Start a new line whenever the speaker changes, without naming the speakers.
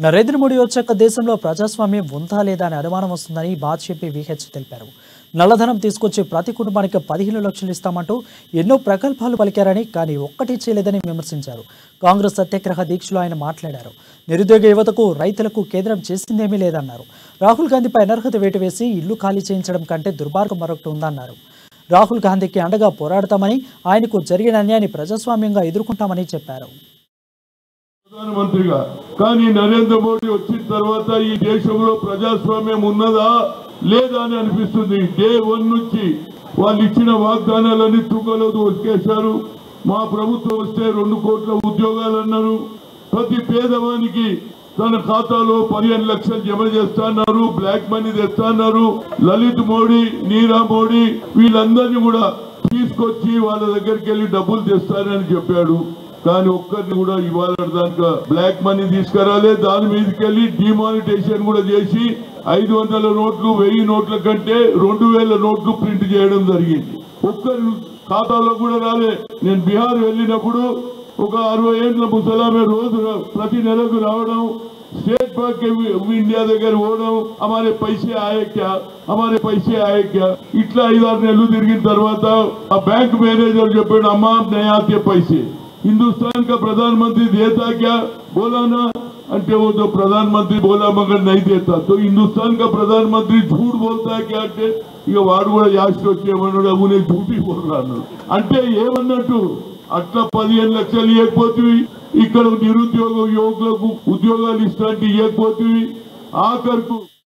నరేంద్ర మోడీ వచ్చాక దేశంలో ప్రజాస్వామ్యం ఉందా లేదా అని అనుమానం వస్తుందని భాజపా విహెచ్ తెలిపారు. నల్లధనం తీసుకొచ్చి ప్రతి కుటుంబానికి 15 లక్షలు ఇస్తామంటూ ఎన్నో ప్రకల్పాలు పలికారని, కానీ ఒక్కటి చేయలేదని విమర్శించారు. కాంగ్రెస్ సత్యాగ్రహ దీక్షలో ఆయన మాట్లాడారు. నిరుద్యోగ యువతకు, రైతులకు కేంద్రం చేసిందేమీ లేదన్నారు. రాహుల్ గాంధీపై అనర్హత వేటు వేసి ఇల్లు ఖాళీ చేయించడం కంటే దుర్మార్గం మరొకటి ఉందన్నారు. రాహుల్ గాంధీకి అండగా పోరాడతామని, ఆయనకు జరిగిన అన్యాయాన్ని ప్రజాస్వామ్యంగా ఎదుర్కొంటామని చెప్పారు.
ప్రధానమంత్రిగా కానీ నరేంద్ర మోడీ వచ్చిన తర్వాత ఈ దేశంలో ప్రజాస్వామ్యం ఉన్నదా లేదా అని అనిపిస్తుంది. డే 1 నుంచి వాళ్ళు ఇచ్చిన వాగ్దానాలన్నీ తూకలో తోకేశారు. మా ప్రభుత్వం వస్తే 2 కోట్ల ఉద్యోగాలు అన్నారు. ప్రతి పేదవానికి తన ఖాతాలో 15 లక్షలు జమ చేస్తున్నారు. బ్లాక్ మనీ తెస్తున్నారు. లలిత్ మోడీ, నీరా మోడీ వీళ్ళందరినీ కూడా తీసుకొచ్చి వాళ్ళ దగ్గరికి వెళ్ళి డబ్బులు తెస్తారని చెప్పాడు. కానీ ఒక్కరిని కూడా ఇవాళ దాకా బ్లాక్ మనీ తీసుకురాలే. దాని మీదకి వెళ్ళి డిమానిటైజేషన్ కూడా చేసి 500 నోట్లు 1000 నోట్ల కంటే 2000 నోట్లు ప్రింట్ చేయడం జరిగింది. ఒక్కరి ఖాతాలో కూడా రాలే. నేను బీహార్ వెళ్ళినప్పుడు ఒక 60 ఏళ్ల ముసలామె రోజు ప్రతి నెలకు రావడం, స్టేట్ బ్యాంక్ ఇండియా దగ్గర పోవడం, हमारे पैसे आए क्या ఇట్లా 5-6 నెలలు తిరిగిన తర్వాత ఆ బ్యాంక్ మేనేజర్ చెప్పాడు, అమ్మా नहीं आते पैसे, हिंदुस्तान का प्रधानमंत्री देता क्या, बोला ना, अंटे वो तो प्रधानमंत्री बोला मगर नहीं देता. तो हिंदुस्तान का प्रधानमंत्री झूठ बोलता है क्या అంటే ఇక వాడు కూడా యాస్ట్ వచ్చేమన్నాడు, అమ్మునే झूठी बोल रहा అంటే ఏమన్నట్టు. అట్లా 15 లక్షలు ఇవ్వకపోతే ఇక్కడ నిరుద్యోగ యువకులకు ఉద్యోగాలు ఇస్తాంటి ఇవ్వకపోతే ఆఖరుకు